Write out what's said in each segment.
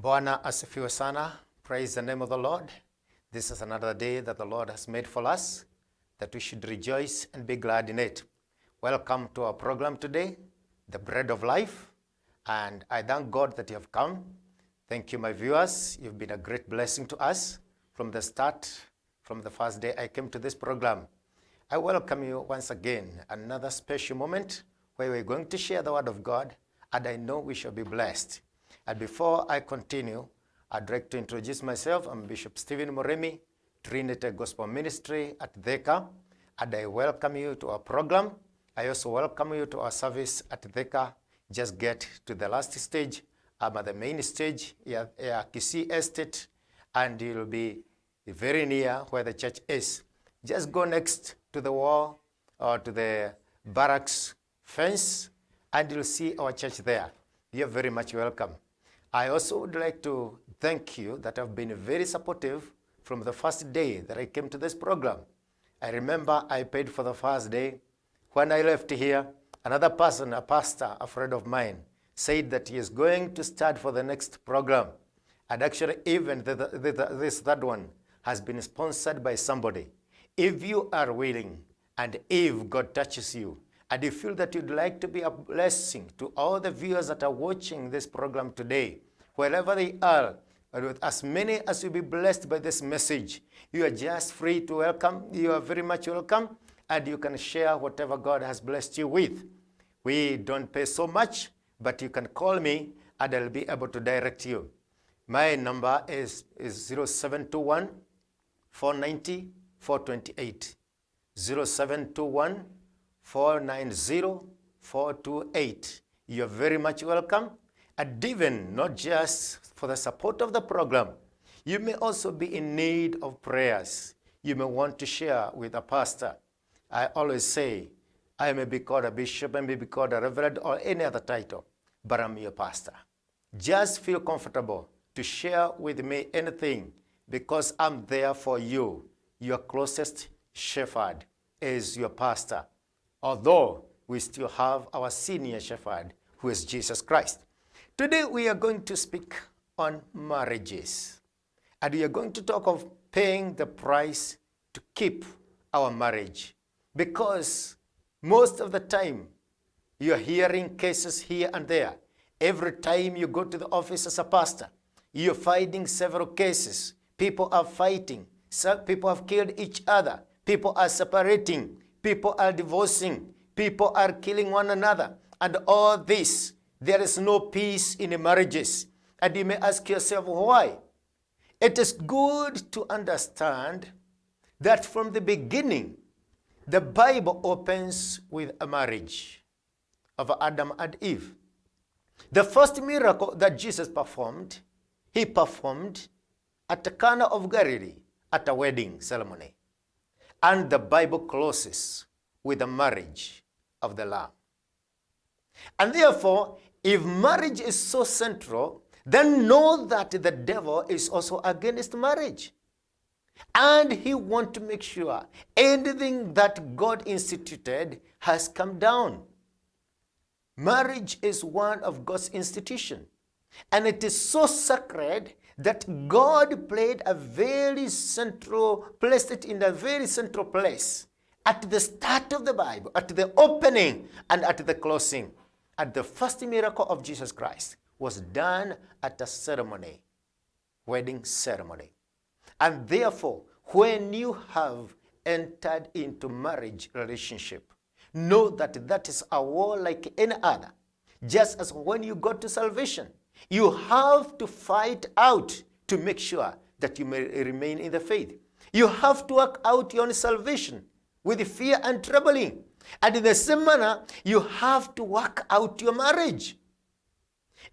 Bwana asifiwe sana. Praise the name of the Lord. This is another day that the Lord has made for us, that we should rejoice and be glad in it. Welcome to our program today, The Bread of Life. And I thank God that you have come. Thank you, my viewers. You've been a great blessing to us from the start, from the first day I came to this program. I welcome you once again, another special moment where we're going to share the Word of God, and I know we shall be blessed. And before I continue, I'd like to introduce myself. I'm Bishop Stephen Murimi, Trinity Gospel Ministry at Theka, and I welcome you to our program. I also welcome you to our service at Theka. Just get to the last stage. I'm at the main stage, Kisii Estate, and you'll be very near where the church is. Just go next to the wall or to the barracks fence, and you'll see our church there. You're very much welcome. I also would like to thank you that have been very supportive from the first day that I came to this program. I remember I paid for the first day. When I left here, another person, a pastor, a friend of mine, said that he is going to start for the next program. And actually, even this third one has been sponsored by somebody. If you are willing, and if God touches you, and you feel that you'd like to be a blessing to all the viewers that are watching this program today, wherever they are, with as many as will be blessed by this message, you are just free to welcome. You are very much welcome, and you can share whatever God has blessed you with. We don't pay so much, but you can call me, and I'll be able to direct you. My number is 0721 490 428. 0721 490 428. You're very much welcome. And even not just for the support of the program, you may also be in need of prayers. You may want to share with a pastor. I always say, I may be called a bishop, I may be called a reverend or any other title, but I'm your pastor. Just feel comfortable to share with me anything, because I'm there for you. Your closest shepherd is your pastor, although we still have our senior shepherd, who is Jesus Christ. Today we are going to speak on marriages, and we are going to talk of paying the price to keep our marriage, because most of the time you are hearing cases here and there. Every time you go to the office as a pastor, you're finding several cases. People are fighting. Some people have killed each other. People are separating. People are divorcing. People are killing one another. And all this, there is no peace in the marriages. And you may ask yourself, why? It is good to understand that from the beginning, the Bible opens with a marriage of Adam and Eve. The first miracle that Jesus performed, he performed at the Cana of Galilee at a wedding ceremony. And the Bible closes with the marriage of the Lamb. And therefore, if marriage is so central, then know that the devil is also against marriage. And he wants to make sure anything that God instituted has come down. Marriage is one of God's institution. And it is so sacred that God placed it in a very central place at the start of the Bible, at the opening and at the closing. And the first miracle of Jesus Christ was done at a ceremony, wedding ceremony. And therefore, when you have entered into marriage relationship, know that that is a war like any other. Just as when you go to salvation, you have to fight out to make sure that you may remain in the faith. You have to work out your own salvation with fear and trembling. And in the same manner, you have to work out your marriage.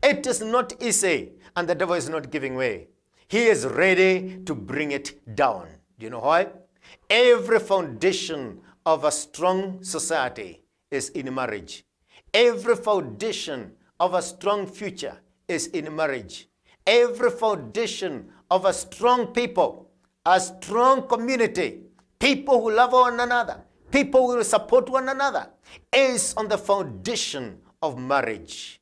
It is not easy, and the devil is not giving way. He is ready to bring it down. Do you know why? Every foundation of a strong society is in marriage. Every foundation of a strong future is in marriage. Every foundation of a strong people, a strong community, people who love one another, people who will support one another, is on the foundation of marriage.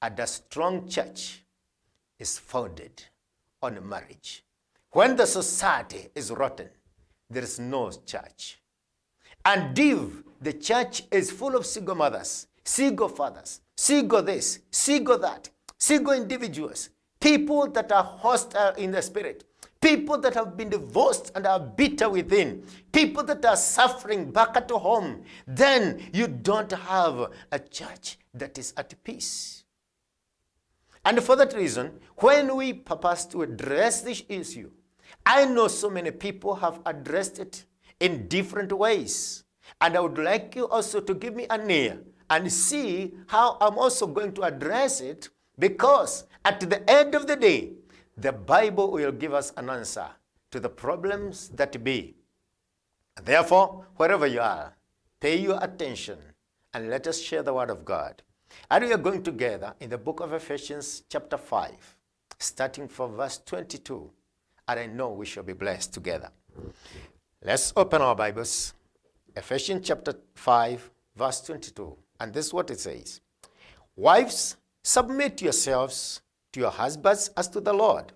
And a strong church is founded on marriage. When the society is rotten, there is no church. And if the church is full of single mothers, single fathers, single this, single that, single individuals, people that are hostile in the spirit, people that have been divorced and are bitter within, people that are suffering back at home, then you don't have a church that is at peace. And for that reason, when we purpose to address this issue, I know so many people have addressed it in different ways. And I would like you also to give me an ear and see how I'm also going to address it, because at the end of the day, the Bible will give us an answer to the problems that be. Therefore, wherever you are, pay your attention and let us share the word of God. And we are going together in the book of Ephesians chapter 5, starting from verse 22. And I know we shall be blessed together. Let's open our Bibles. Ephesians chapter 5, verse 22. And this is what it says. Wives, submit yourselves to your husbands as to the Lord.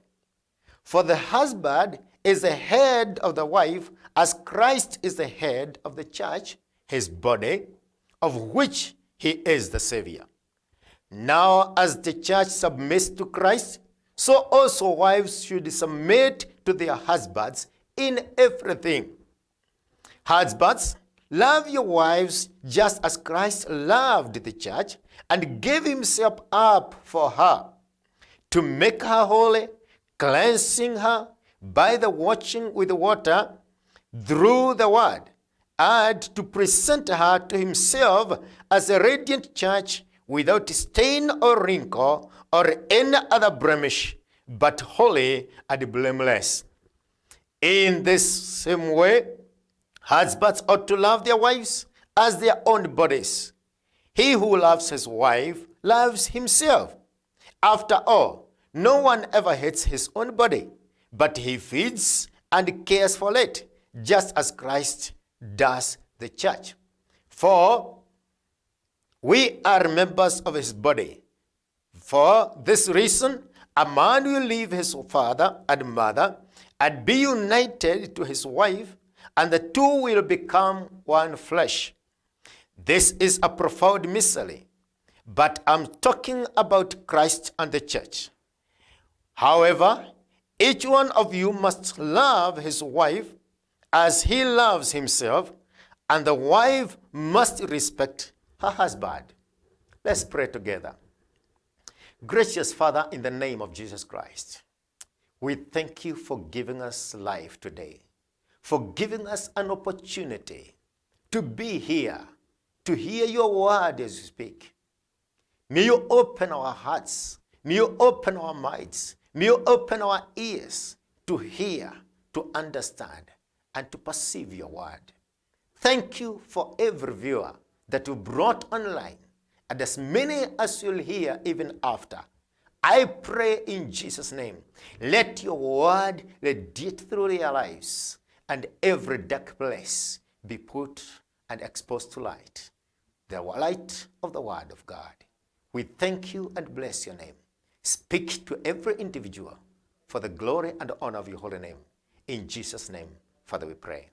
For the husband is the head of the wife, as Christ is the head of the church, his body, of which he is the Savior. Now, as the church submits to Christ, so also wives should submit to their husbands in everything. Husbands, love your wives just as Christ loved the church and gave himself up for her, to make her holy, cleansing her by the washing with water through the word, and to present her to himself as a radiant church without stain or wrinkle or any other blemish, but holy and blameless. In this same way, husbands ought to love their wives as their own bodies. He who loves his wife loves himself. After all, no one ever hates his own body, but he feeds and cares for it, just as Christ does the church. For we are members of his body. For this reason, a man will leave his father and mother and be united to his wife, and the two will become one flesh. This is a profound mystery, but I'm talking about Christ and the church. However, each one of you must love his wife as he loves himself, and the wife must respect her husband. Let's pray together. Gracious Father, in the name of Jesus Christ, we thank you for giving us life today, for giving us an opportunity to be here, to hear your word as you speak. May you open our hearts, may you open our minds, may you open our ears to hear, to understand, and to perceive your word. Thank you for every viewer that you brought online, and as many as you'll hear even after. I pray in Jesus' name, let your word radiate through their lives, and every dark place be put and exposed to light, the light of the word of God. We thank you and bless your name. Speak to every individual for the glory and honor of your holy name. In Jesus' name, Father, we pray.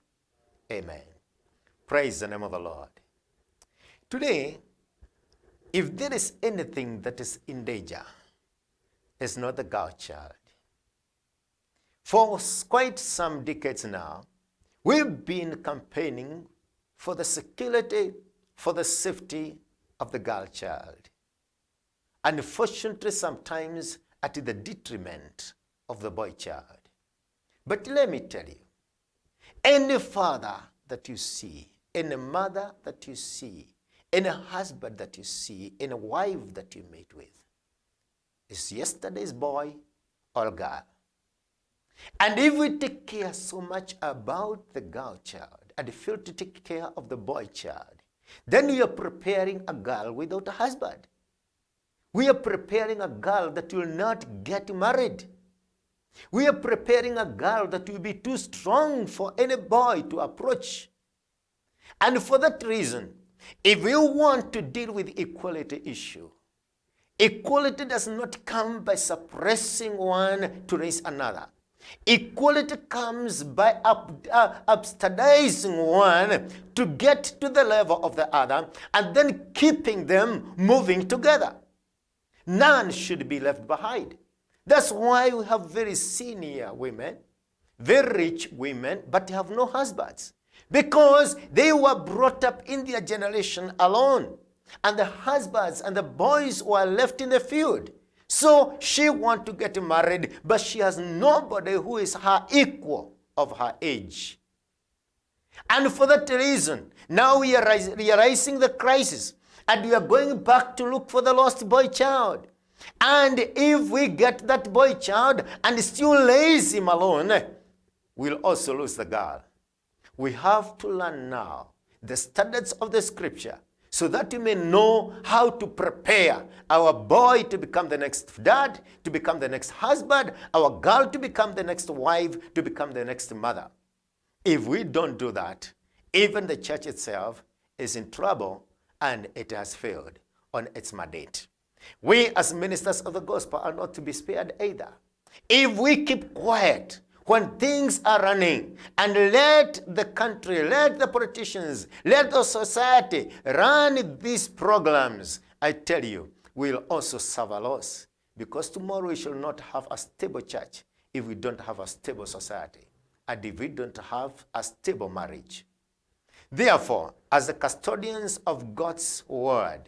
Amen. Praise the name of the Lord. Today, if there is anything that is in danger, it's not the girl child. For quite some decades now, we've been campaigning for the security, for the safety of the girl child. Unfortunately, sometimes at the detriment of the boy child. But let me tell you, any father that you see, any mother that you see, any husband that you see, any wife that you meet with, is yesterday's boy or girl. And if we take care so much about the girl child and fail to take care of the boy child, then we are preparing a girl without a husband. We are preparing a girl that will not get married. We are preparing a girl that will be too strong for any boy to approach. And for that reason, if we want to deal with the equality issue, Equality does not come by suppressing one to raise another. Equality comes by upstanding one to get to the level of the other and then keeping them moving together. None should be left behind. That's why we have very senior women, very rich women, but have no husbands. Because they were brought up in their generation alone. And the husbands and the boys were left in the field. So she wants to get married, but she has nobody who is her equal of her age. And for that reason, now we are realizing the crisis, and we are going back to look for the lost boy child. And if we get that boy child and still raise him alone, we'll also lose the girl. We have to learn now the standards of the scripture so that we may know how to prepare our boy to become the next dad, to become the next husband, our girl to become the next wife, to become the next mother. If we don't do that, even the church itself is in trouble and it has failed on its mandate. We as ministers of the gospel are not to be spared either. If we keep quiet when things are running and let the country, let the politicians, let the society run these programs, I tell you, we'll also suffer loss, because tomorrow we shall not have a stable church if we don't have a stable society and if we don't have a stable marriage. Therefore, as the custodians of God's word,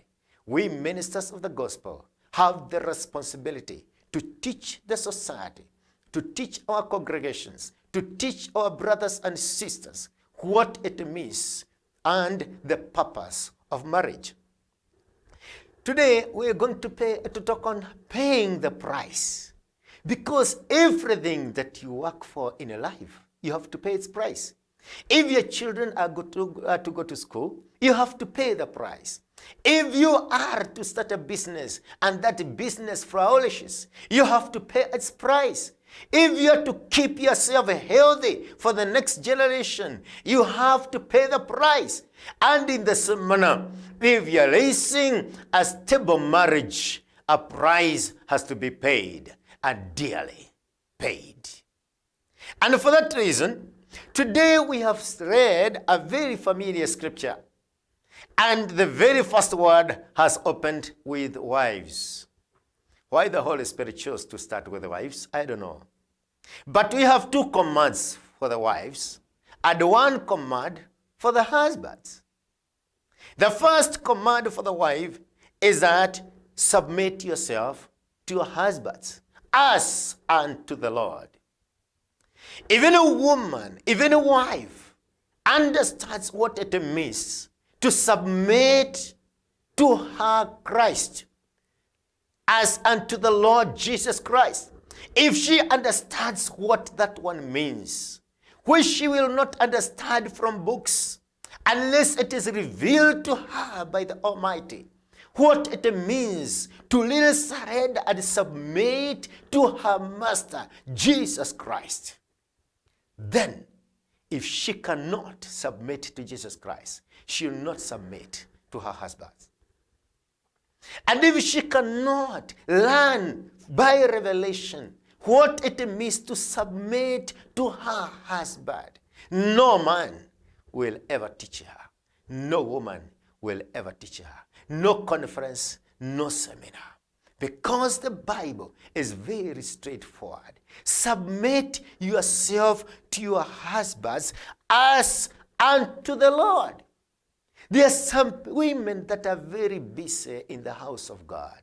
we ministers of the gospel have the responsibility to teach the society, to teach our congregations, to teach our brothers and sisters what it means and the purpose of marriage. Today, we are going to talk on paying the price, because everything that you work for in life, you have to pay its price. If your children are to go to school, you have to pay the price. If you are to start a business and that business flourishes, you have to pay its price. If you are to keep yourself healthy for the next generation, you have to pay the price. And in the same manner, if you are raising a stable marriage, a price has to be paid, and dearly paid. And for that reason, today we have read a very familiar scripture. And the very first word has opened with wives. Why the Holy Spirit chose to start with the wives, I don't know. But we have two commands for the wives and one command for the husbands. The first command for the wife is that submit yourself to your husbands as unto the Lord. Even a woman, even a wife, understands what it means to submit to her Christ as unto the Lord Jesus Christ. If she understands what that one means, which she will not understand from books unless it is revealed to her by the Almighty, what it means to really surrender and submit to her Master, Jesus Christ, then if she cannot submit to Jesus Christ, she will not submit to her husband. And if she cannot learn by revelation what it means to submit to her husband, no man will ever teach her. No woman will ever teach her. No conference, no seminar. Because the Bible is very straightforward. Submit yourself to your husbands as unto the Lord. There are some women that are very busy in the house of God,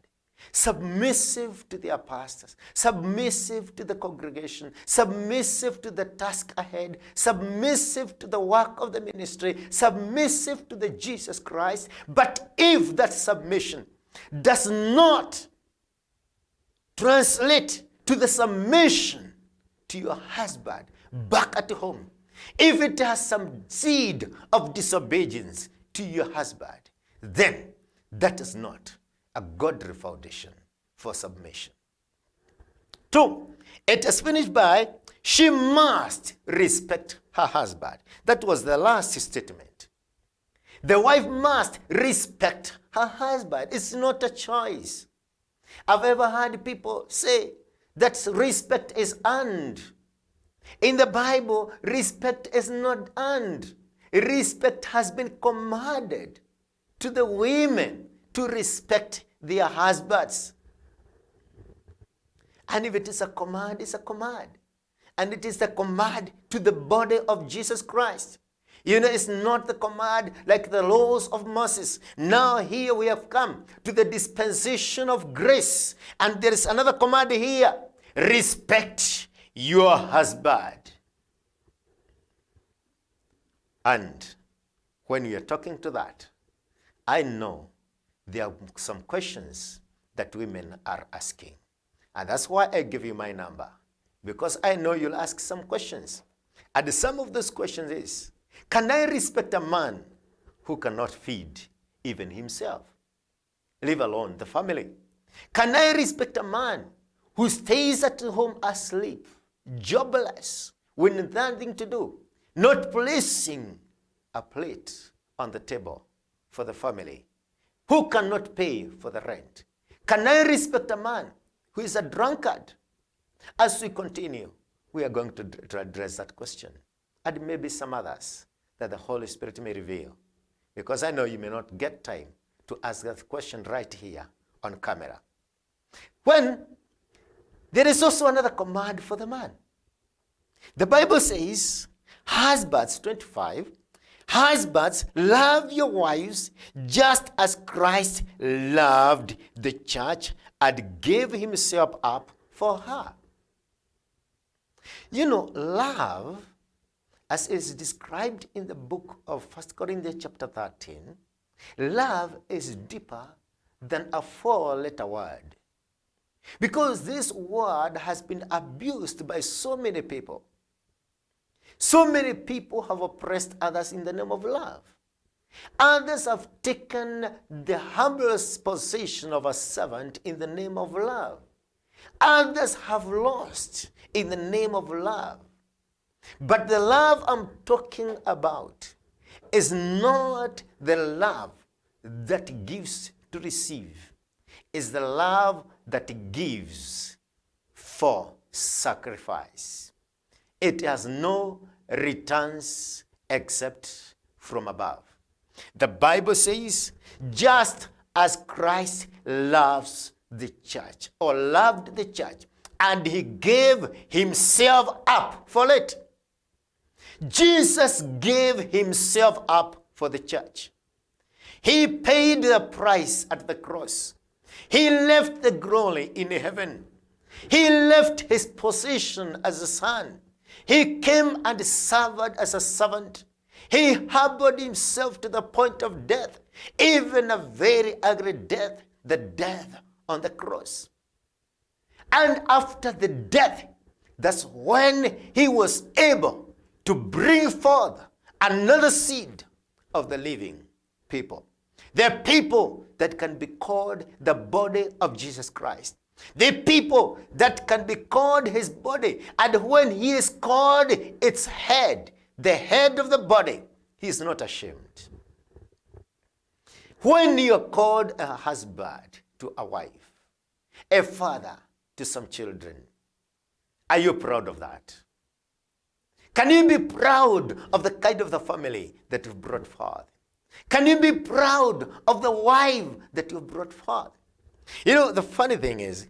submissive to their pastors, submissive to the congregation, submissive to the task ahead, submissive to the work of the ministry, submissive to the Jesus Christ. But if that submission does not translate to the submission to your husband back at home, if it has some seed of disobedience to your husband, then that is not a godly foundation for submission. 2, it is finished by, she must respect her husband. That was the last statement. The wife must respect her husband. It's not a choice. I've ever heard people say that respect is earned. In the Bible, respect is not earned. Respect has been commanded to the women to respect their husbands. And if it is a command, it's a command. And it is the command to the body of Jesus Christ. It's not the command like the laws of Moses. Now here we have come to the dispensation of grace. And there is another command here. Respect your husband. And when we are talking to that, I know there are some questions that women are asking. And that's why I give you my number. Because I know you'll ask some questions. And some of those questions is, can I respect a man who cannot feed even himself, leave alone the family? Can I respect a man who stays at home asleep, jobless, with nothing to do, not placing a plate on the table for the family, who cannot pay for the rent? Can I respect a man who is a drunkard? As we continue, we are going to address that question, and maybe some others that the Holy Spirit may reveal, because I know you may not get time to ask that question right here on camera. When there is also another command for the man. The Bible says, husbands, 25, husbands, love your wives just as Christ loved the church and gave himself up for her. Love, as is described in the book of 1 Corinthians chapter 13, love is deeper than a 4-letter word. Because this word has been abused by so many people. So many people have oppressed others in the name of love. Others have taken the humblest position of a servant in the name of love. Others have lost in the name of love. But the love I'm talking about is not the love that gives to receive. It's the love that gives for sacrifice. It has no returns except from above. The Bible says, just as Christ loves the church, or loved the church, and he gave himself up for it. Jesus gave himself up for the church. He paid the price at the cross. He left the glory in heaven. He left his position as a son. He came and served as a servant. He humbled himself to the point of death, even a very ugly death, the death on the cross. And after the death, that's when he was able to bring forth another seed of the living people. The people that can be called the body of Jesus Christ. The people that can be called his body. And when he is called its head, the head of the body, he is not ashamed. When you are called a husband to a wife, a father to some children, are you proud of that? Can you be proud of the kind of the family that you've brought forth? Can you be proud of the wife that you've brought forth? The funny thing is,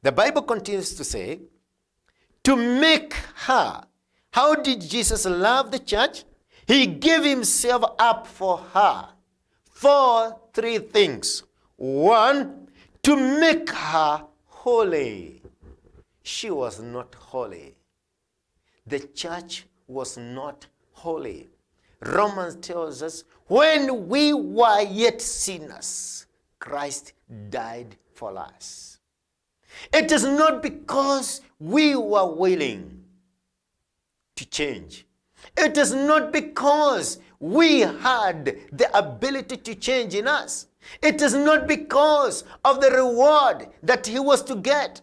the Bible continues to say, to make her. How did Jesus love the church? He gave himself up for her for 3 things. 1, to make her holy. She was not holy. The church was not holy. Romans tells us, when we were yet sinners, Christ died for us. It is not because we were willing to change. It is not because we had the ability to change in us. It is not because of the reward that he was to get.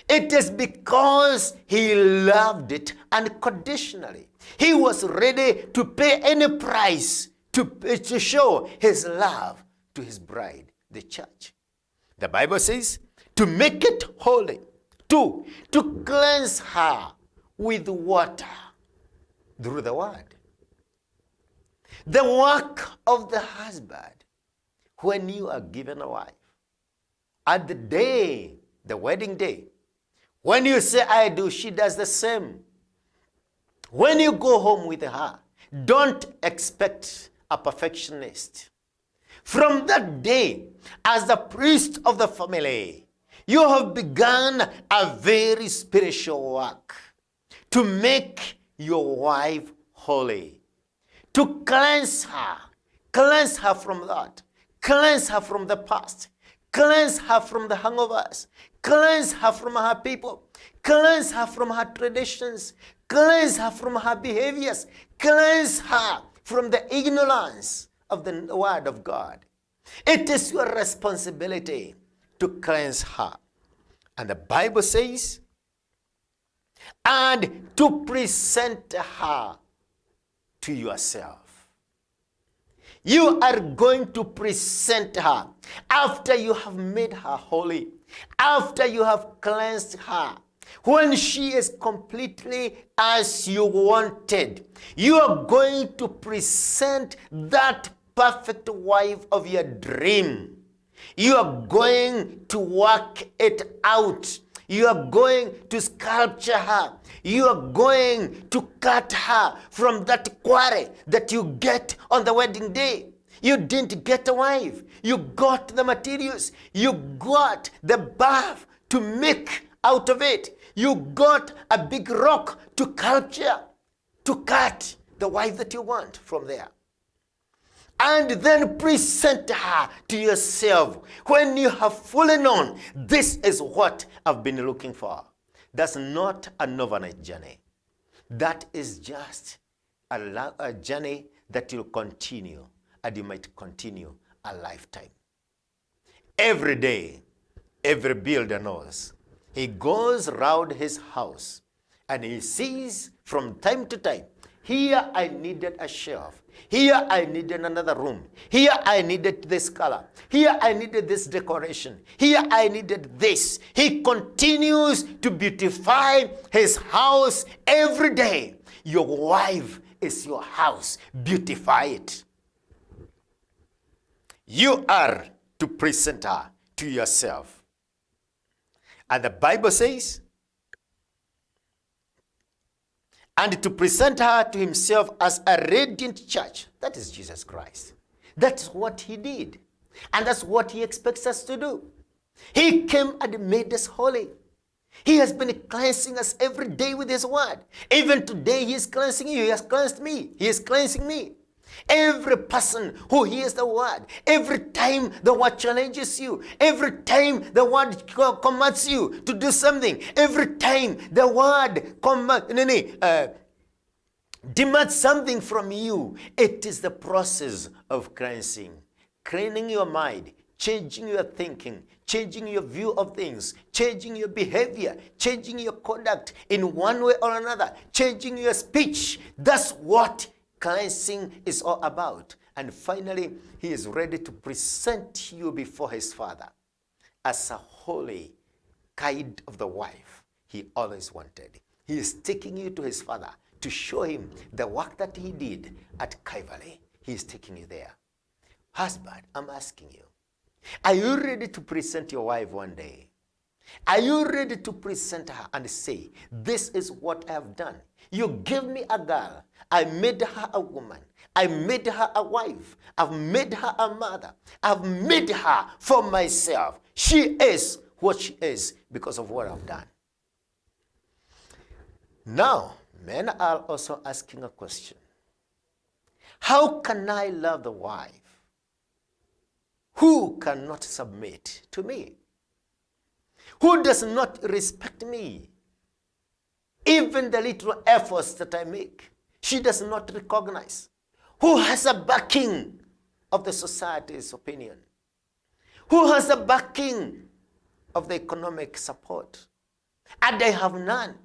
It is because he loved it unconditionally. He was ready to pay any price to show his love to his bride, the church. The Bible says, to make it holy. 2, to cleanse her with water through the word. The work of the husband when you are given a wife. At the day, the wedding day, when you say, I do, she does the same. When you go home with her, don't expect a perfectionist. From that day, as the priest of the family, you have begun a very spiritual work to make your wife holy, to cleanse her from that, cleanse her from the past, cleanse her from the hangovers, cleanse her from her people, cleanse her from her traditions, cleanse her from her behaviors, cleanse her from the ignorance of the word of God. It is your responsibility to cleanse her. And the Bible says, and to present her to yourself. You are going to present her after you have made her holy, after you have cleansed her. When she is completely as you wanted, you are going to present that perfect wife of your dream. You are going to work it out. You are going to sculpture her. You are going to cut her from that quarry that you get on the wedding day. You didn't get a wife. You got the materials. You got the bath to make out of it. You got a big rock to sculpture, to cut the wife that you want from there. And then present her to yourself when you have fully known, this is what I've been looking for. That's not an overnight journey. That is just a journey that will continue, and you might continue a lifetime. Every day, every builder knows. He goes around his house and he sees from time to time, here I needed a shelf. Here I needed another room. Here I needed this color. Here I needed this decoration. Here I needed this. He continues to beautify his house every day. Your wife is your house. Beautify it. You are to present her to yourself. And the Bible says, and to present her to himself as a radiant church. That is Jesus Christ. That's what he did. And that's what he expects us to do. He came and made us holy. He has been cleansing us every day with his word. Even today he is cleansing you. He has cleansed me. He is cleansing me. Every person who hears the word, every time the word challenges you, every time the word commands you to do something, every time the word demands something from you, it is the process of cleansing. Cleaning your mind, changing your thinking, changing your view of things, changing your behavior, changing your conduct in one way or another, changing your speech. That's what cleansing is all about. And finally, he is ready to present you before his Father as a holy kind of the wife he always wanted. He is taking you to his Father to show him the work that he did at Calvary. He is taking you there. Husband, I'm asking you, are you ready to present your wife one day? Are you ready to present her and say, this is what I have done? You gave me a girl. I made her a woman. I made her a wife. I've made her a mother. I've made her for myself. She is what she is because of what I've done. Now, men are also asking a question. How can I love the wife who cannot submit to me? Who does not respect me? Even the little efforts that I make, she does not recognize. Who has a backing of the society's opinion? Who has a backing of the economic support? And I have none.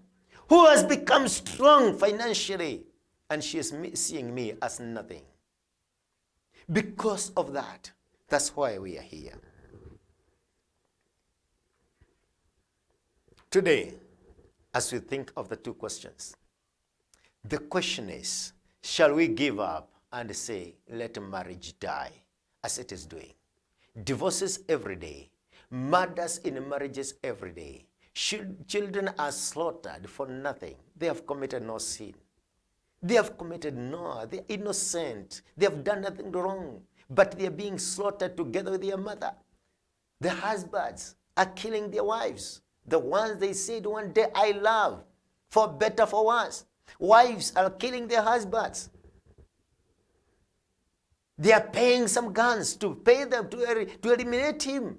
Who has become strong financially, and she is seeing me as nothing. Because of that, that's why we are here. Today, as we think of the two questions, the question is, shall we give up and say, let marriage die, as it is doing? Divorces every day, murders in marriages every day. Children are slaughtered for nothing. They have committed no sin. They're innocent. They have done nothing wrong, but they are being slaughtered together with their mother. The husbands are killing their wives, the ones they said one day I love, for better, for worse. Wives are killing their husbands. They are paying some guns to pay them to eliminate him,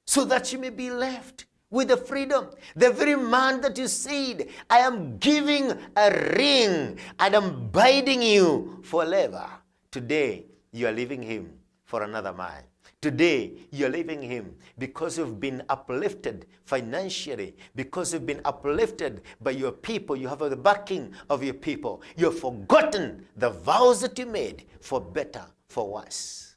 so that you may be left with the freedom. The very man that you said, I am giving a ring and I'm binding you forever. Today, you are leaving him for another man. Today, you're leaving him because you've been uplifted financially, because you've been uplifted by your people. You have the backing of your people. You've forgotten the vows that you made, for better, for worse.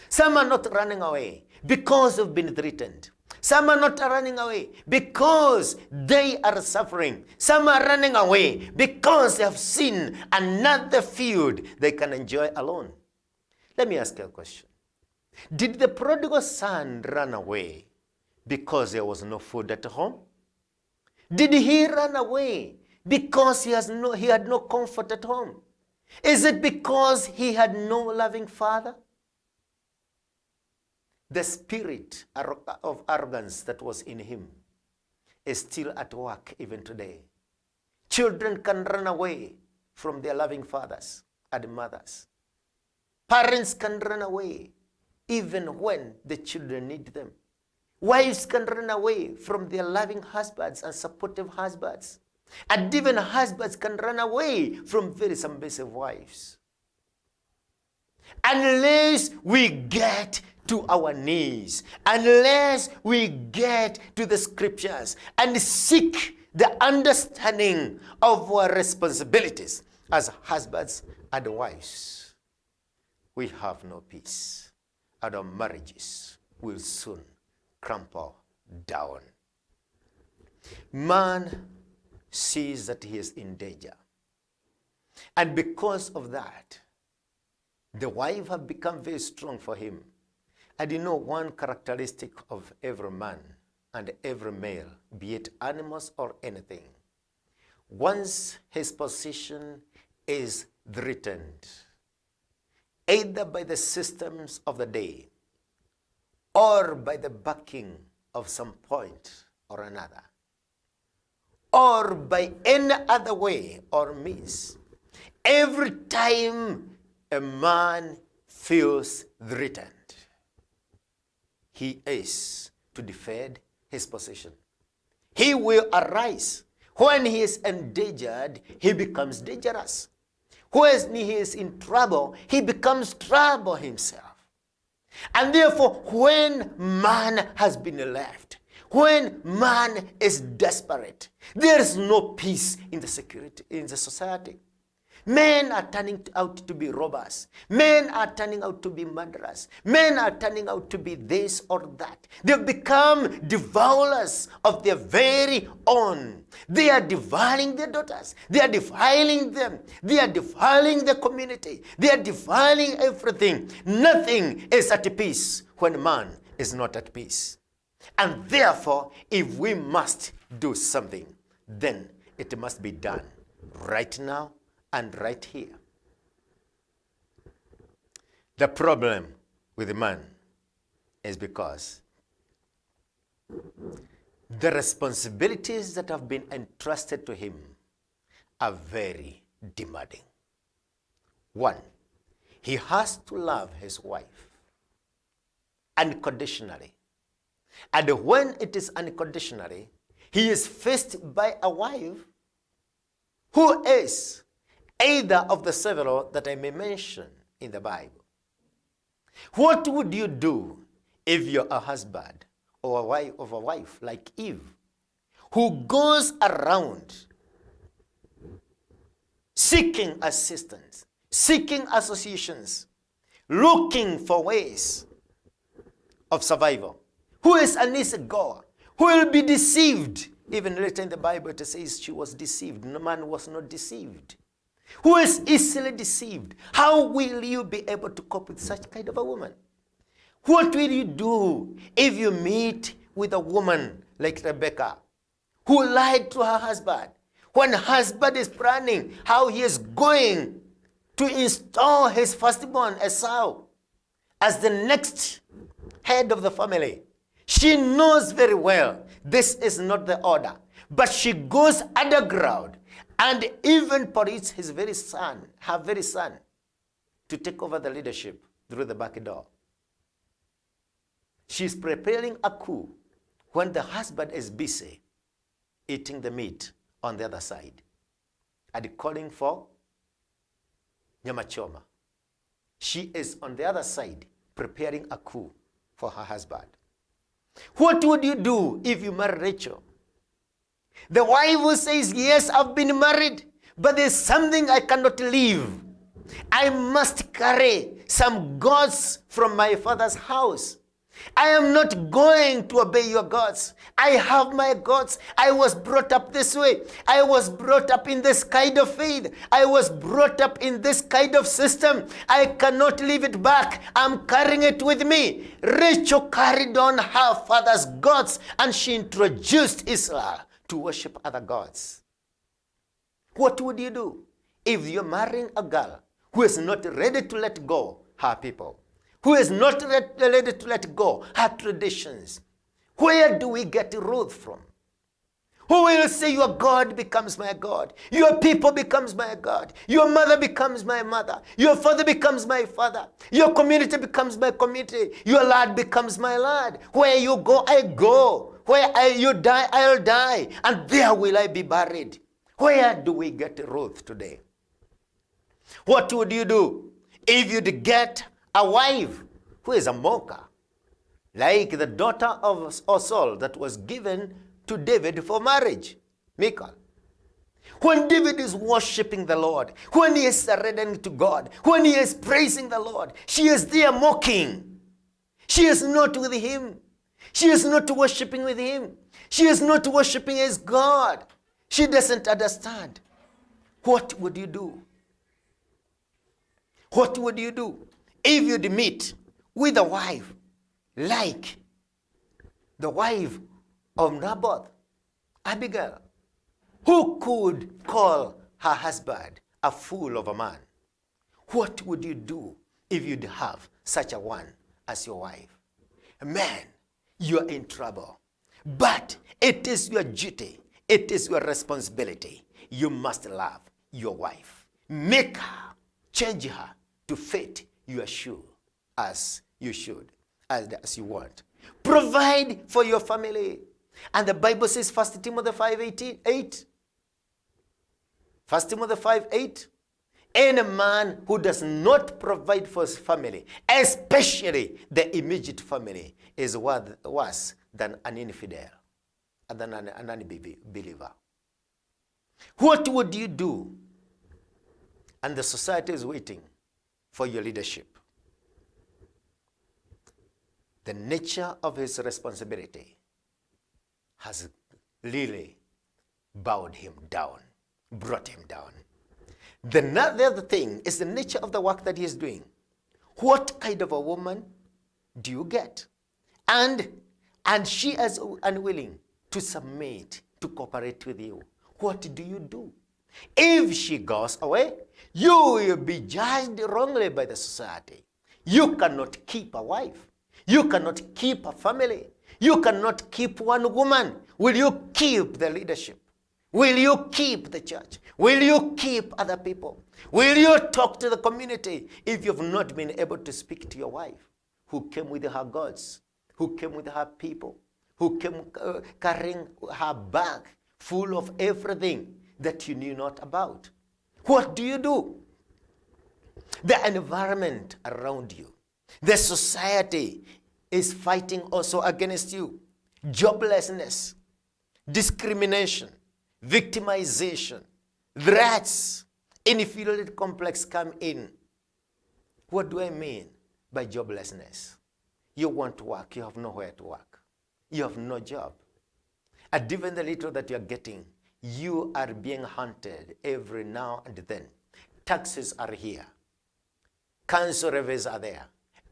Some are not running away because they've been threatened. Some are not running away because they are suffering. Some are running away because they have seen another field they can enjoy alone. Let me ask you a question. Did the prodigal son run away because there was no food at home? Did he run away because he had no comfort at home? Is it because he had no loving father? The spirit of arrogance that was in him is still at work even today. Children can run away from their loving fathers and mothers. Parents can run away even when the children need them. Wives can run away from their loving husbands and supportive husbands. And even husbands can run away from very submissive wives. Unless we get to our knees, unless we get to the scriptures and seek the understanding of our responsibilities as husbands and wives, we have no peace. And our marriages will soon crumple down. Man sees that he is in danger. And because of that, the wife have become very strong for him. And you know, one characteristic of every man and every male, be it animals or anything, once his position is threatened, either by the systems of the day or by the backing of some point or another, or by any other way or means, every time a man feels threatened, he is to defend his position. He will arise. When he is endangered, he becomes dangerous. When he is in trouble, he becomes trouble himself. And therefore, when man has been left, when man is desperate, there is no peace in the society. Men are turning out to be robbers. Men are turning out to be murderers. Men are turning out to be this or that. They've become devourers of their very own. They are devouring their daughters. They are defiling them. They are defiling the community. They are defiling everything. Nothing is at peace when man is not at peace. And therefore, if we must do something, then it must be done right now and right here. The problem with the man is because the responsibilities that have been entrusted to him are very demanding. One, he has to love his wife unconditionally. And when it is unconditionally, he is faced by a wife who is either of the several that I may mention in the Bible. What would you do if you're a husband or a wife like Eve, who goes around seeking assistance, seeking associations, looking for ways of survival, who is an easy goer, who will be deceived. Even later in the Bible it says she was deceived. No man was not deceived. Who is easily deceived? How will you be able to cope with such kind of a woman? What will you do if you meet with a woman like Rebecca, who lied to her husband, when husband is planning how he is going to install his firstborn Esau as the next head of the family? She knows very well this is not the order, but she goes underground and even permits his very son, her very son, to take over the leadership through the back door. She's preparing a coup when the husband is busy eating the meat on the other side and calling for nyama choma. She is on the other side preparing a coup for her husband. What would you do if you marry Rachel? The wife who says, yes, I've been married, but there's something I cannot leave. I must carry some gods from my father's house. I am not going to obey your gods. I have my gods. I was brought up this way. I was brought up in this kind of faith. I was brought up in this kind of system. I cannot leave it back. I'm carrying it with me. Rachel carried on her father's gods and she introduced Israel to worship other gods. What would you do if you're marrying a girl who is not ready to let go her people, who is not ready to let go her traditions? Where do we get Ruth from? Who will say your God becomes my God, your people becomes my God, your mother becomes my mother, your father becomes my father, your community becomes my community, your lad becomes my lad. Where you go, I go. Where you die, I'll die, and there will I be buried. Where do we get Ruth today? What would you do if you'd get a wife who is a mocker, like the daughter of Saul that was given to David for marriage, Michal? When David is worshiping the Lord, when he is surrendering to God, when he is praising the Lord, she is there mocking. She is not with him. She is not worshiping with him. She is not worshiping as God. She doesn't understand. What would you do? What would you do if you'd meet with a wife like the wife of Naboth, Abigail, who could call her husband a fool of a man? What would you do if you'd have such a one as your wife? Man, you're in trouble. But it is your duty. It is your responsibility. You must love your wife. Make her, change her to fit your shoe as you should, as you want. Provide for your family. And the Bible says, 1 Timothy 5:8. 1 Timothy 5:8. Any man who does not provide for his family, especially the immediate family, is worse than an infidel, than an unbeliever. What would you do? And the society is waiting for your leadership. The nature of his responsibility has really bowed him down, brought him down. The other thing is the nature of the work that he is doing. What kind of a woman do you get? And she is unwilling to submit, to cooperate with you. What do you do? If she goes away, you will be judged wrongly by the society. You cannot keep a wife. You cannot keep a family. You cannot keep one woman. Will you keep the leadership? Will you keep the church? Will you keep other people? Will you talk to the community if you've not been able to speak to your wife who came with her gods, who came with her people, who came carrying her bag full of everything that you knew not about? What do you do? The environment around you, the society is fighting also against you. Joblessness, discrimination, victimization, threats, inferiority complex come in. What do I mean by joblessness? You want to work, you have nowhere to work. You have no job. And even the little that you're getting, you are being hunted every now and then. Taxes are here. Council revenues are there.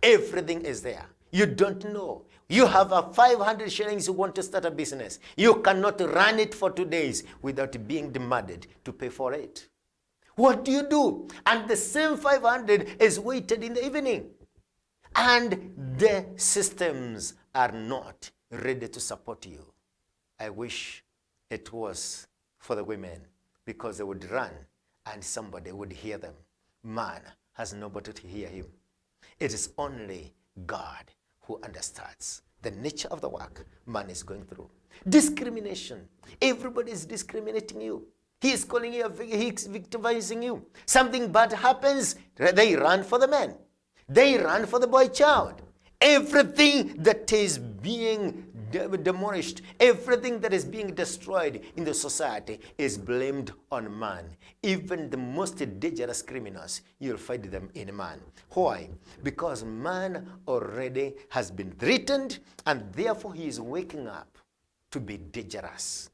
Everything is there. You don't know. You have a 500 shillings, you want to start a business. You cannot run it for 2 days without being demanded to pay for it. What do? And the same 500 is waited in the evening. And the systems are not ready to support you. I wish it was for the women, because they would run and somebody would hear them. Man has nobody to hear him. It is only God who understands the nature of the work man is going through. Discrimination. Everybody is discriminating you. He is calling you, he is victimizing you. Something bad happens, they run for the man. They run for the boy child. Everything that is being demolished, everything that is being destroyed in the society is blamed on man. Even the most dangerous criminals, you'll find them in man. Why? Because man already has been threatened, and therefore he is waking up to be dangerous.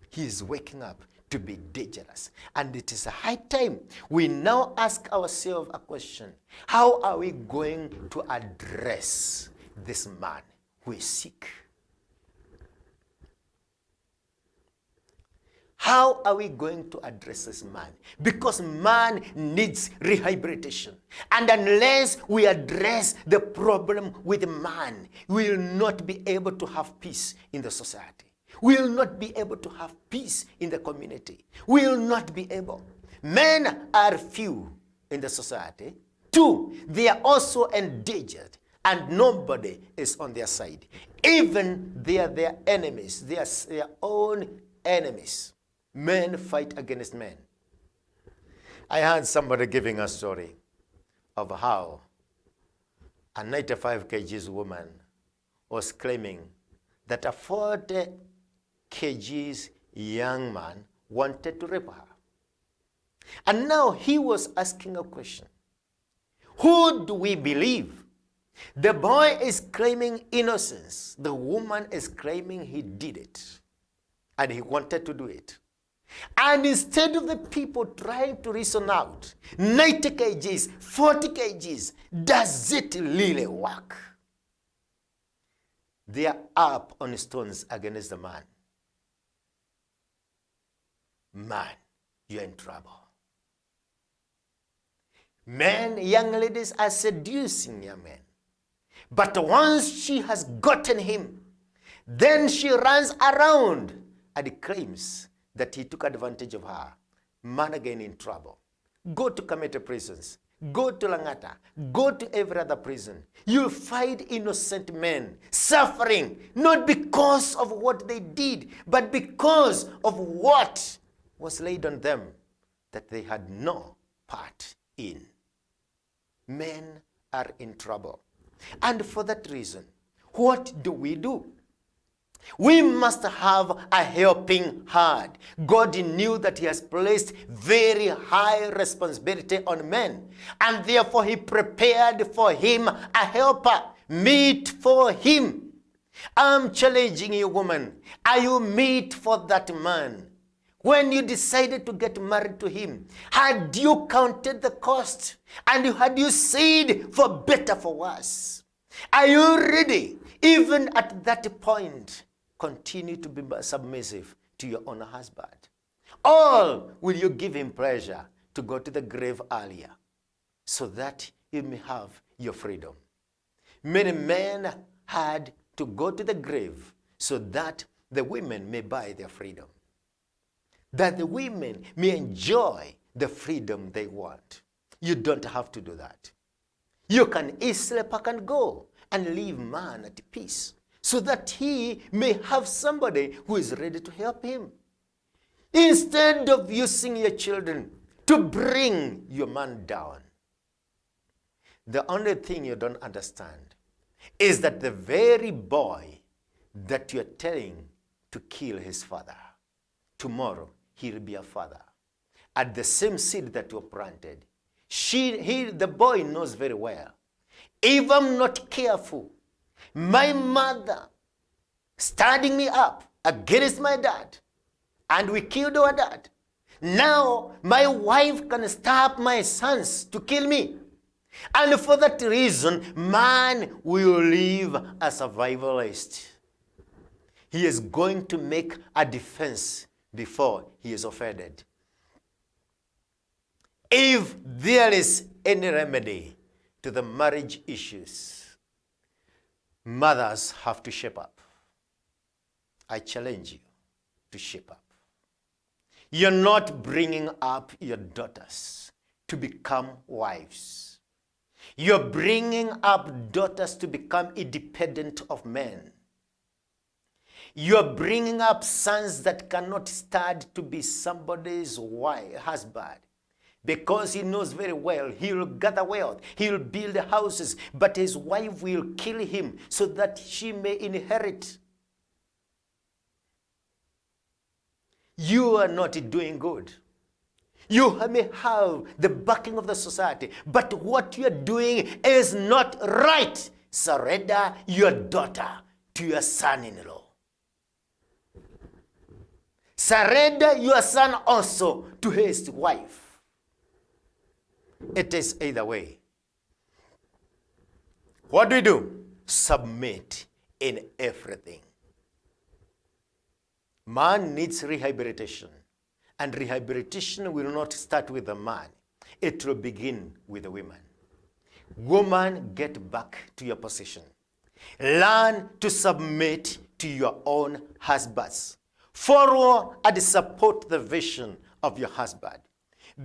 He is waking up to be dangerous. And it is a high time we now ask ourselves a question. How are we going to address this man who is sick? How are we going to address this man? Because man needs rehabilitation. And unless we address the problem with man, we will not be able to have peace in the society. We will not be able to have peace in the community. We will not be able. Men are few in the society. 2, they are also endangered, and nobody is on their side. Even they are their enemies. They are their own enemies. Men fight against men. I heard somebody giving a story of how a 95 kgs woman was claiming that a 40 kgs young man wanted to rape her. And now he was asking a question. Who do we believe? The boy is claiming innocence. The woman is claiming he did it. And he wanted to do it. And instead of the people trying to reason out 90 kgs, 40 kgs, does it really work? They are up on stones against the man. Man, you're in trouble. Men, young ladies are seducing young men. But once she has gotten him, then she runs around and claims that he took advantage of her. Man again in trouble. Go to Kamete prisons. Go to Langata. Go to every other prison. You'll find innocent men suffering, not because of what they did, but because of what was laid on them that they had no part in. Men are in trouble. And for that reason, what do? We must have a helping heart. God knew that he has placed very high responsibility on men, and therefore he prepared for him a helper, meet for him. I'm challenging you, woman. Are you meet for that man? When you decided to get married to him, had you counted the cost? And had you said for better, for worse? Are you ready, even at that point, continue to be submissive to your own husband? Or will you give him pleasure to go to the grave earlier so that you may have your freedom? Many men had to go to the grave so that the women may buy their freedom, that the women may enjoy the freedom they want. You don't have to do that. You can easily pack and go and leave man at peace, so that he may have somebody who is ready to help him. Instead of using your children to bring your man down. The only thing you don't understand is that the very boy that you're telling to kill his father, tomorrow he'll be a father. At the same seed that you planted, the boy knows very well, if I'm not careful, my mother standing me up against my dad, and we killed our dad. Now my wife can stab my sons to kill me. And for that reason, man will live a survivalist. He is going to make a defense before he is offended. If there is any remedy to the marriage issues, mothers have to shape up. I challenge you to shape up. You're not bringing up your daughters to become wives. You're bringing up daughters to become independent of men. You're bringing up sons that cannot stand to be somebody's husband, because he knows very well he will gather wealth, he will build houses, but his wife will kill him so that she may inherit. You are not doing good. You may have the backing of the society, but what you are doing is not right. Surrender your daughter to your son-in-law. Surrender your son also to his wife. It is either way. What do? Submit in everything. Man needs rehabilitation. And rehabilitation will not start with the man. It will begin with the woman. Woman, get back to your position. Learn to submit to your own husbands. Follow and support the vision of your husband.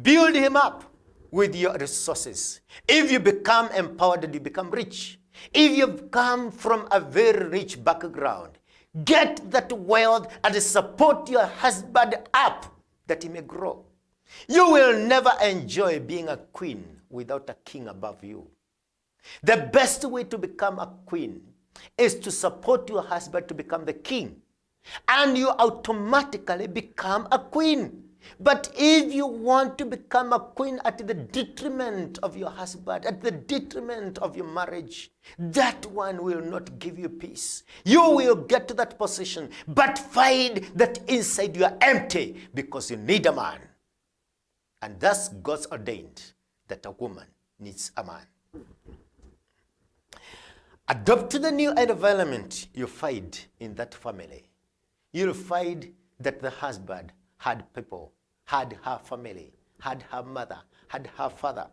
Build him up with your resources. If you become empowered, you become rich. If you come from a very rich background, get that wealth and support your husband up that he may grow. You will never enjoy being a queen without a king above you. The best way to become a queen is to support your husband to become the king, and you automatically become a queen. But if you want to become a queen at the detriment of your husband, at the detriment of your marriage, that one will not give you peace. You will get to that position, but find that inside you are empty because you need a man. And thus God's ordained that a woman needs a man. Adopt the new environment you find in that family. You'll find that the husband had people, had her family, had her mother, had her father.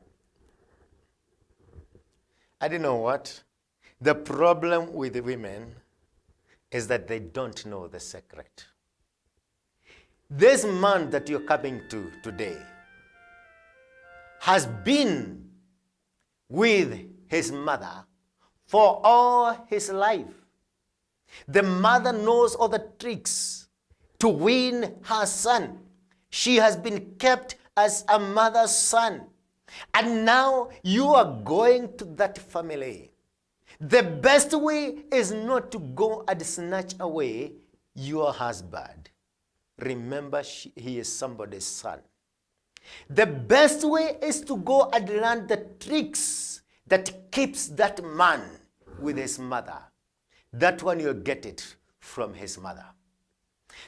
I don't know what. The problem with women is that they don't know the secret. This man that you're coming to today has been with his mother for all his life. The mother knows all the tricks to win her son. She has been kept as a mother's son. And now you are going to that family. The best way is not to go and snatch away your husband. Remember, he is somebody's son. The best way is to go and learn the tricks that keeps that man with his mother. That one you'll get it from his mother.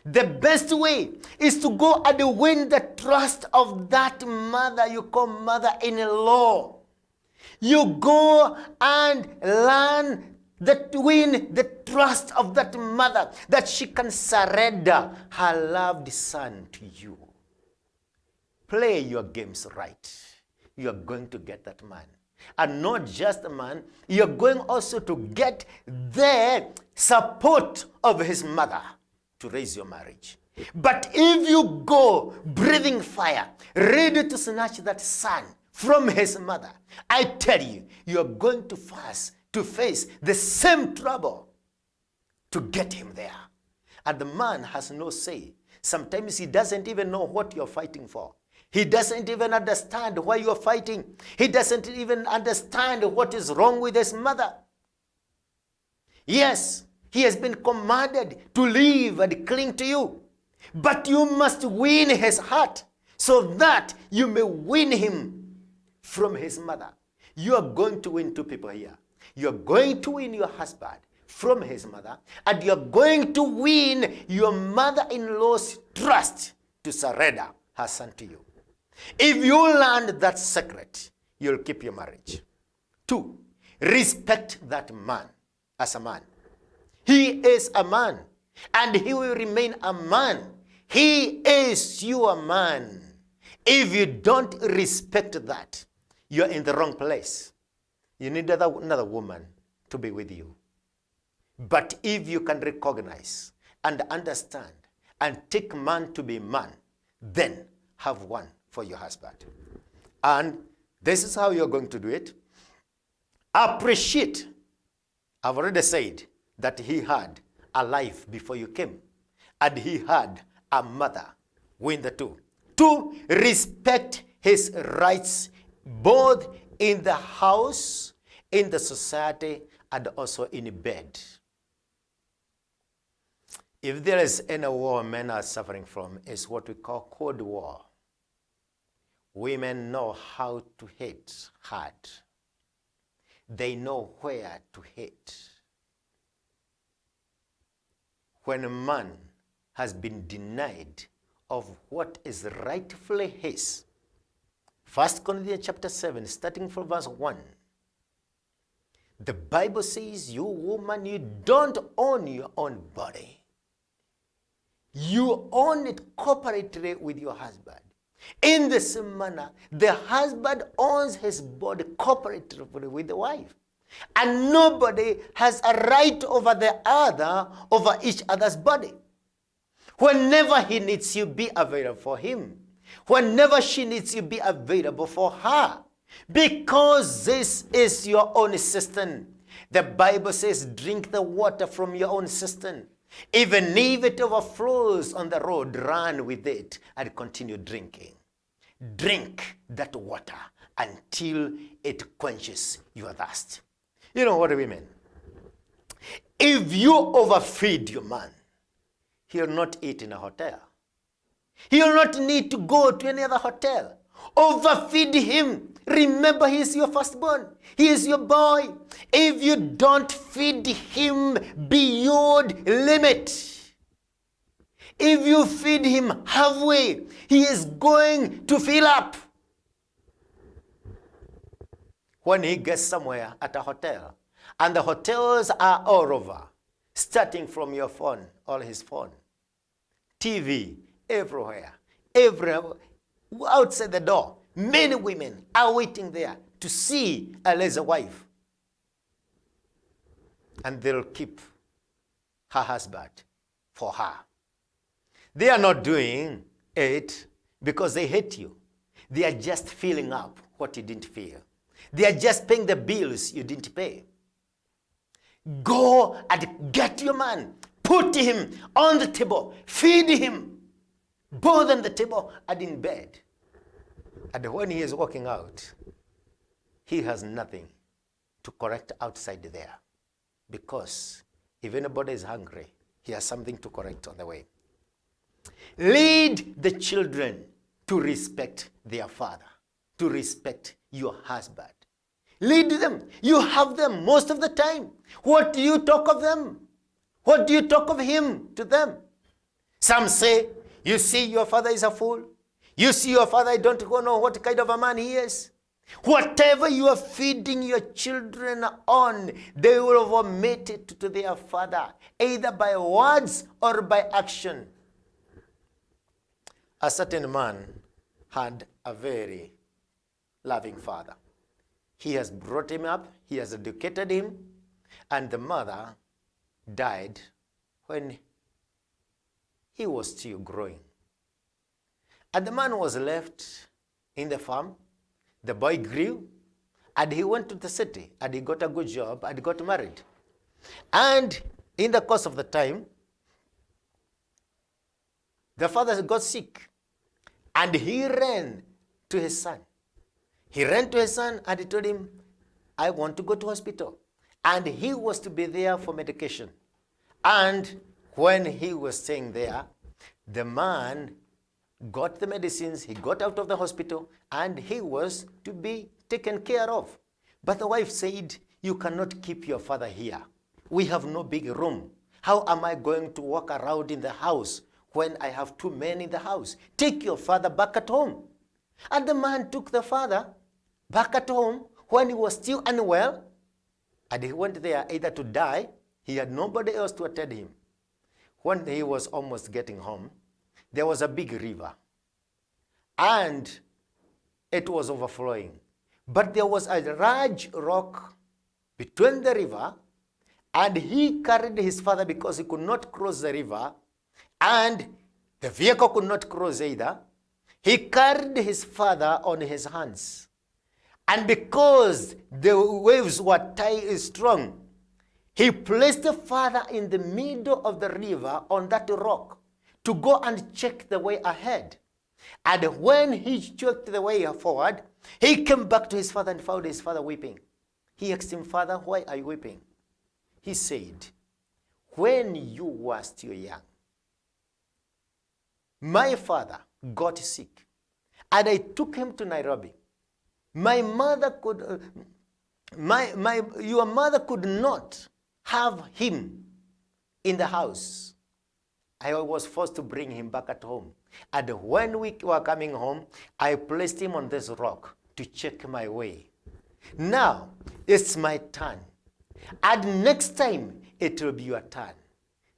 The best way is to go and win the trust of that mother you call mother-in-law. You go and learn that win the trust of that mother, that she can surrender her loved son to you. Play your games right. You are going to get that man. And not just a man, you're going also to get the support of his mother to raise your marriage. But if you go breathing fire, ready to snatch that son from his mother, I tell you, you're going to face the same trouble to get him there. And the man has no say. Sometimes he doesn't even know what you're fighting for. He doesn't even understand why you're fighting. He doesn't even understand what is wrong with his mother. Yes, he has been commanded to live and cling to you. But you must win his heart so that you may win him from his mother. You are going to win two people here. You are going to win your husband from his mother, and you're going to win your mother-in-law's trust to surrender her son to you. If you learn that secret, you'll keep your marriage. 2, respect that man as a man. He is a man, and he will remain a man. He is your man. If you don't respect that, you're in the wrong place. You need another woman to be with you. But if you can recognize and understand and take man to be man, then have one for your husband. And this is how you're going to do it. Appreciate. I've already said that he had a life before you came, and he had a mother. Win the two. 2, respect his rights both in the house, in the society, and also in bed. If there is any war men are suffering from, is what we call Cold War. Women know how to hate hard. They know where to hate. When a man has been denied of what is rightfully his, 1 Corinthians chapter 7, starting from verse 1, the Bible says, you woman, you don't own your own body. You own it corporately with your husband. In the same manner, the husband owns his body corporately with the wife. And nobody has a right over the other, over each other's body. Whenever he needs you, be available for him. Whenever she needs you, be available for her. Because this is your own cistern. The Bible says, drink the water from your own cistern. Even if it overflows on the road, run with it and continue drinking. Drink that water until it quenches your thirst. You know what, women? If you overfeed your man, he'll not eat in a hotel. He'll not need to go to any other hotel. Overfeed him. Remember, he is your firstborn. He is your boy. If you don't feed him beyond limit, if you feed him halfway, he is going to fill up. When he gets somewhere at a hotel, and the hotels are all over, starting from your phone, all his phone, TV, everywhere, outside the door, many women are waiting there to see a lazy wife. And they'll keep her husband for her. They are not doing it because they hate you. They are just filling up what you didn't fill. They are just paying the bills you didn't pay. Go and get your man. Put him on the table. Feed him. Both on the table and in bed. And when he is walking out, he has nothing to correct outside there. Because if anybody is hungry, he has something to correct on the way. Lead the children to respect their father, to respect your husband. Lead them. You have them most of the time. What do you talk of them? What do you talk of him to them? Some say, you see your father is a fool. You see your father, I don't know what kind of a man he is. Whatever you are feeding your children on, they will vomit it to their father, either by words or by action. A certain man had a very loving father. He has brought him up, he has educated him, and the mother died when he was still growing. And the man was left in the farm. The boy grew, and he went to the city, and he got a good job, and he got married. And in the course of the time, the father got sick, and he ran to his son. He ran to his son, and he told him, I want to go to hospital. And he was to be there for medication. And when he was staying there, the man got the medicines, he got out of the hospital, and he was to be taken care of. But the wife said, you cannot keep your father here. We have no big room. How am I going to walk around in the house when I have 2 men in the house? Take your father back at home. And the man took the father back at home when he was still unwell. And he went there either to die. He had nobody else to attend him. When he was almost getting home, there was a big river. And it was overflowing. But there was a large rock between the river, and he carried his father because he could not cross the river, and the vehicle could not cross either. He carried his father on his hands. And because the waves were strong, he placed the father in the middle of the river on that rock to go and check the way ahead. And when he checked the way forward, he came back to his father and found his father weeping. He asked him, "Father, why are you weeping?" He said, "When you were still young, my father got sick, and I took him to Nairobi. My mother could, your mother could not have him in the house. I was forced to bring him back at home. And when we were coming home, I placed him on this rock to check my way. Now, it's my turn. And next time, it will be your turn."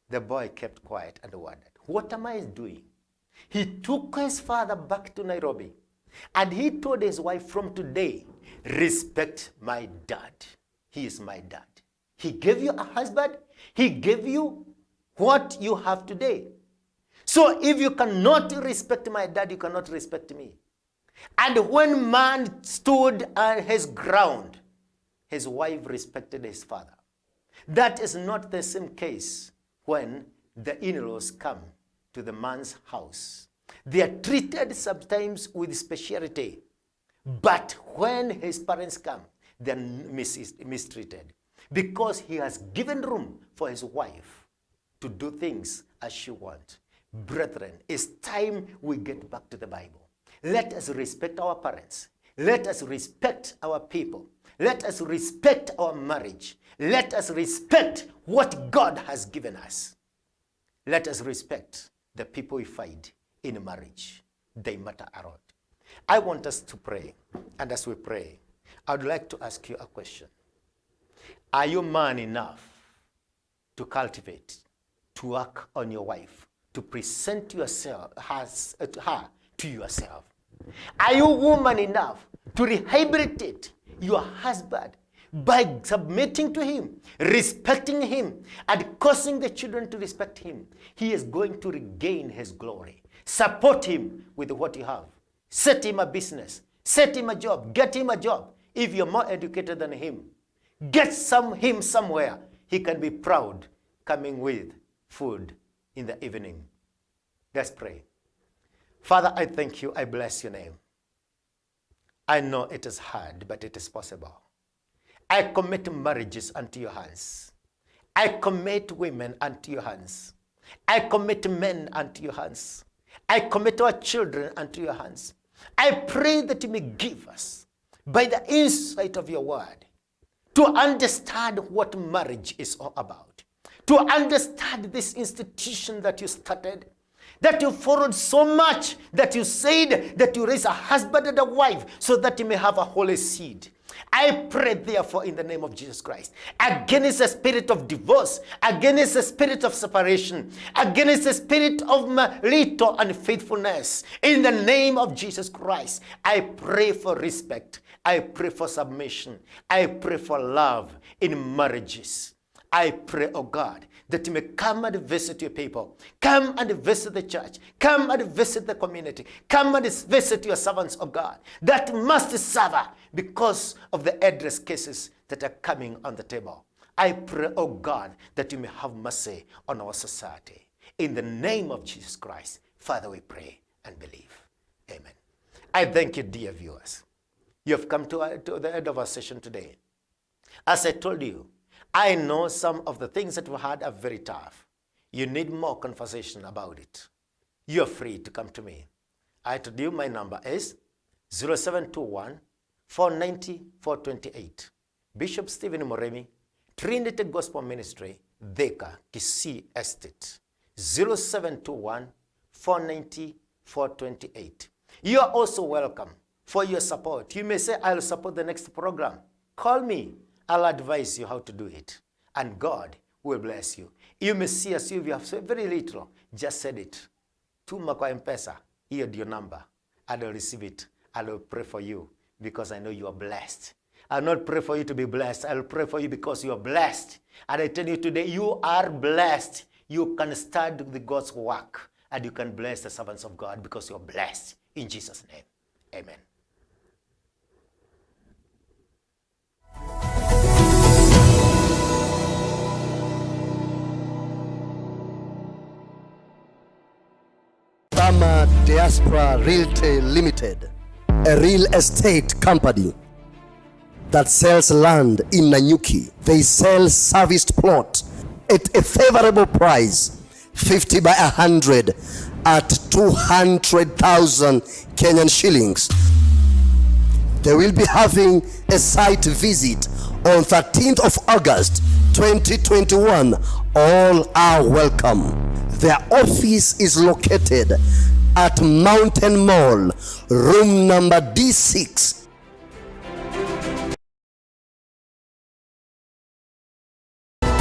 The boy kept quiet and wondered, what am I doing? He took his father back to Nairobi. And he told his wife, "From today, respect my dad. He is my dad. He gave you a husband. He gave you what you have today. So if you cannot respect my dad, you cannot respect me." And when man stood on his ground, his wife respected his father. That is not the same case when the in-laws come to the man's house. They are treated sometimes with speciality. But when his parents come, they are mistreated. Because he has given room for his wife to do things as she wants. Brethren, it's time we get back to the Bible. Let us respect our parents. Let us respect our people. Let us respect our marriage. Let us respect what God has given us. Let us respect the people we find in marriage. They matter a lot. I want us to pray. And as we pray, I would like to ask you a question. Are you man enough to cultivate, to work on your wife, to present yourself as her to yourself? Are you woman enough to rehabilitate your husband by submitting to him, respecting him, and causing the children to respect him? He is going to regain his glory. Support him with what you have. Set him a business. Set him a job. Get him a job. If you're more educated than him, get him somewhere he can be proud coming with food in the evening. Let's pray. Father, I thank you. I bless your name. I know it is hard, but it is possible. I commit marriages unto your hands. I commit women unto your hands. I commit men unto your hands. I commit our children unto your hands. I pray that you may give us, by the insight of your word, to understand what marriage is all about, to understand this institution that you started, that you followed so much, that you said that you raise a husband and a wife so that you may have a holy seed. I pray, therefore, in the name of Jesus Christ, against the spirit of divorce, against the spirit of separation, against the spirit of marital unfaithfulness. In the name of Jesus Christ, I pray for respect. I pray for submission. I pray for love in marriages. I pray, oh God, that you may come and visit your people. Come and visit the church. Come and visit the community. Come and visit your servants, oh God, that must suffer because of the address cases that are coming on the table. I pray, oh God, that you may have mercy on our society. In the name of Jesus Christ, Father, we pray and believe. Amen. I thank you, dear viewers. You have come to the end of our session today. As I told you, I know some of the things that we had are very tough. You need more conversation about it. You're free to come to me. I told you my number is 0721 490 428. Bishop Stephen Murimi, Trinity Gospel Ministry, Thika, Kisii Estate, 0721 490 428. You are also welcome for your support. You may say, I'll support the next program. Call me. I'll advise you how to do it. And God will bless you. You may see us if you have very little. Just send it. Tuma kwa M-Pesa. Here your number. I will receive it. I will pray for you because I know you are blessed. I'll not pray for you to be blessed. I'll pray for you because you are blessed. And I tell you today, you are blessed. You can start the God's work. And you can bless the servants of God because you are blessed. In Jesus' name. Amen. Diaspora Realty Limited, a real estate company that sells land in Nanyuki. They sell serviced plot at a favorable price, 50 by 100 at 200,000 Kenyan shillings. They will be having a site visit on 13th of August 2021. All are welcome. Their office is located at Mountain Mall, room number D6,